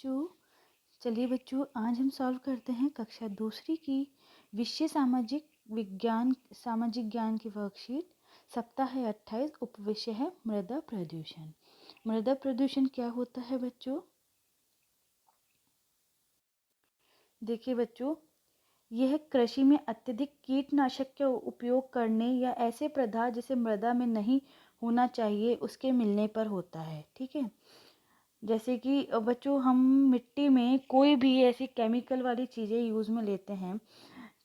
बच्चों। चलिए बच्चों, आज हम सॉल्व करते हैं कक्षा दूसरी की विषय सामाजिक ज्ञान की वर्कशीट। सप्ताह है 28, उपविषय है मृदा प्रदूषण। मृदा प्रदूषण क्या होता है बच्चों? देखिए बच्चों, यह कृषि में अत्यधिक कीटनाशक का उपयोग करने या ऐसे पदार्थ जिसे मृदा में नहीं होना चाहिए उसके मिलने पर होता है। ठीक है, जैसे कि बच्चों हम मिट्टी में कोई भी ऐसी केमिकल वाली चीज़ें यूज़ में लेते हैं।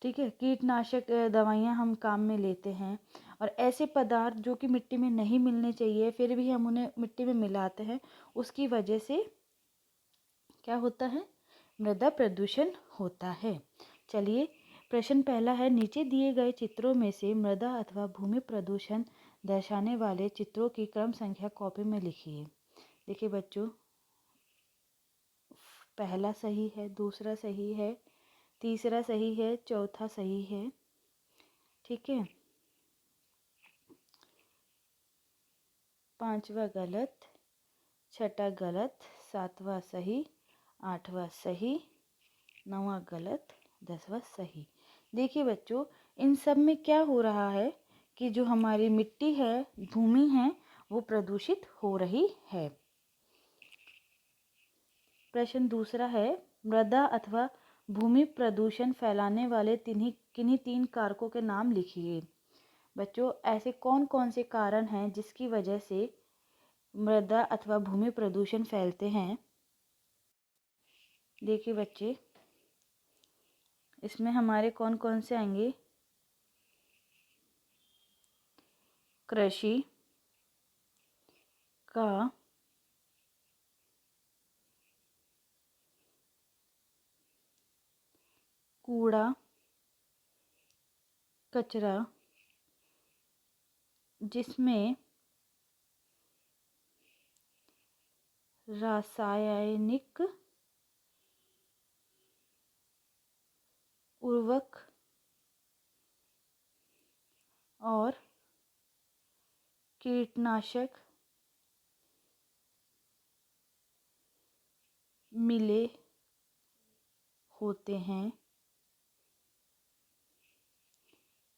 ठीक है, कीटनाशक दवाइयाँ हम काम में लेते हैं और ऐसे पदार्थ जो कि मिट्टी में नहीं मिलने चाहिए फिर भी हम उन्हें मिट्टी में मिलाते हैं, उसकी वजह से क्या होता है? मृदा प्रदूषण होता है। चलिए, प्रश्न पहला है, नीचे दिए गए चित्रों में से मृदा अथवा भूमि प्रदूषण दर्शाने वाले चित्रों की क्रम संख्या कॉपी में लिखिए। देखिए बच्चों, पहला सही है, दूसरा सही है, तीसरा सही है, चौथा सही है। ठीक है, पांचवा गलत, छठा गलत, सातवां सही, आठवां सही, नौवां गलत, 10वां सही। देखिए बच्चों, इन सब में क्या हो रहा है कि जो हमारी मिट्टी है, भूमि है, वो प्रदूषित हो रही है। प्रश्न दूसरा है, मृदा अथवा भूमि प्रदूषण फैलाने वाले किन्हीं तीन कारकों के नाम लिखिए। बच्चों, ऐसे कौन कौन से कारण हैं जिसकी वजह से मृदा अथवा भूमि प्रदूषण फैलते हैं? देखिए बच्चे, इसमें हमारे कौन कौन से आएंगे? कृषि का कूड़ा कचरा जिसमें रासायनिक उर्वरक और कीटनाशक मिले होते हैं।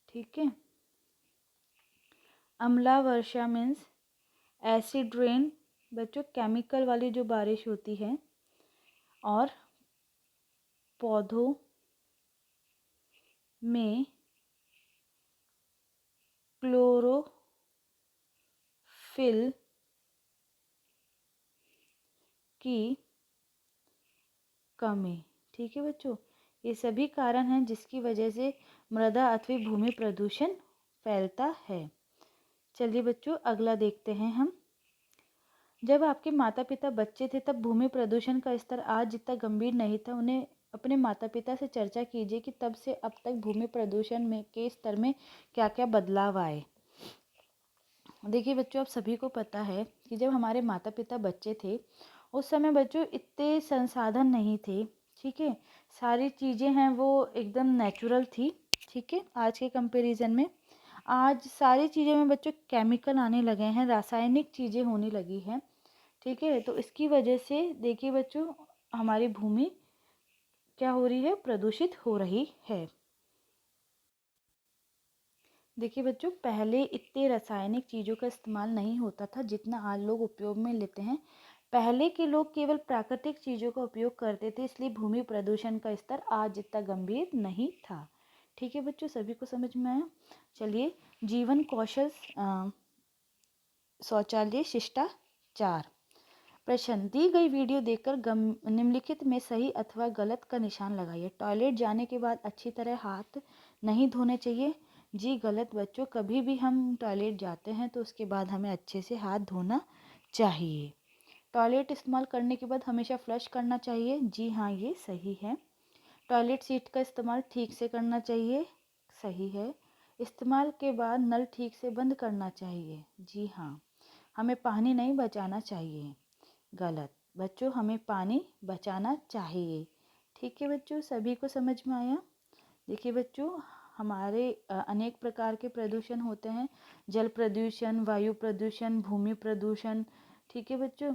ठीक है, अम्ला वर्षा मीन्स एसिड रेन, बच्चों केमिकल वाली जो बारिश होती है। और पौधों में क्लोरोफिल की कमी। ठीक है बच्चों, ये सभी कारण हैं जिसकी वजह से मृदा अथवा भूमि प्रदूषण फैलता है। चलिए बच्चों, अगला देखते हैं हम। जब आपके माता पिता बच्चे थे तब भूमि प्रदूषण का स्तर आज जितना गंभीर नहीं था। उन्हें अपने माता पिता से चर्चा कीजिए कि तब से अब तक भूमि प्रदूषण में के स्तर में क्या क्या बदलाव आए। देखिए बच्चों, आप सभी को पता है कि जब हमारे माता पिता बच्चे थे उस समय बच्चों इतने संसाधन नहीं थे। ठीक है, सारी चीज़ें हैं वो एकदम नेचुरल थी। ठीक है, आज के कंपैरिजन में आज सारी चीज़ों में बच्चों केमिकल आने लगे हैं, रासायनिक चीज़ें होने लगी हैं। ठीक है, तो इसकी वजह से देखिए बच्चों, हमारी भूमि क्या हो रही है? प्रदूषित हो रही है। देखिए बच्चों, पहले इतने रासायनिक चीज़ों का इस्तेमाल नहीं होता था जितना आज लोग उपयोग में लेते हैं। पहले के लोग केवल प्राकृतिक चीज़ों का उपयोग करते थे, इसलिए भूमि प्रदूषण का स्तर आज जितना गंभीर नहीं था। ठीक है बच्चों, सभी को समझ में आया? चलिए, जीवन कौशल शौचालय शिष्टाचार। प्रश्न, दी गई वीडियो देखकर निम्नलिखित में सही अथवा गलत का निशान लगाइए। टॉयलेट जाने के बाद अच्छी तरह हाथ नहीं धोने चाहिए। जी गलत बच्चों, कभी भी हम टॉयलेट जाते हैं तो उसके बाद हमें अच्छे से हाथ धोना चाहिए। टॉयलेट इस्तेमाल करने के बाद हमेशा फ्लश करना चाहिए। जी हाँ, ये सही है। टॉयलेट सीट का इस्तेमाल ठीक से करना चाहिए। सही है। इस्तेमाल के बाद नल ठीक से बंद करना चाहिए। जी हाँ। हमें पानी नहीं बचाना चाहिए। गलत बच्चों, हमें पानी बचाना चाहिए। ठीक है बच्चों, सभी को समझ में आया? देखिए बच्चों, हमारे अनेक प्रकार के प्रदूषण होते हैं। जल प्रदूषण, वायु प्रदूषण, भूमि प्रदूषण। ठीक है बच्चों,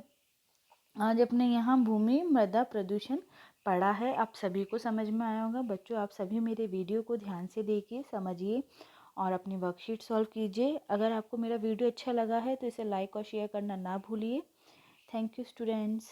आज अपने यहाँ भूमि मृदा प्रदूषण पढ़ा है। आप सभी को समझ में आया होगा। बच्चों, आप सभी मेरे वीडियो को ध्यान से देखिए, समझिए और अपनी वर्कशीट सॉल्व कीजिए। अगर आपको मेरा वीडियो अच्छा लगा है तो इसे लाइक और शेयर करना ना भूलिए। Thank you students.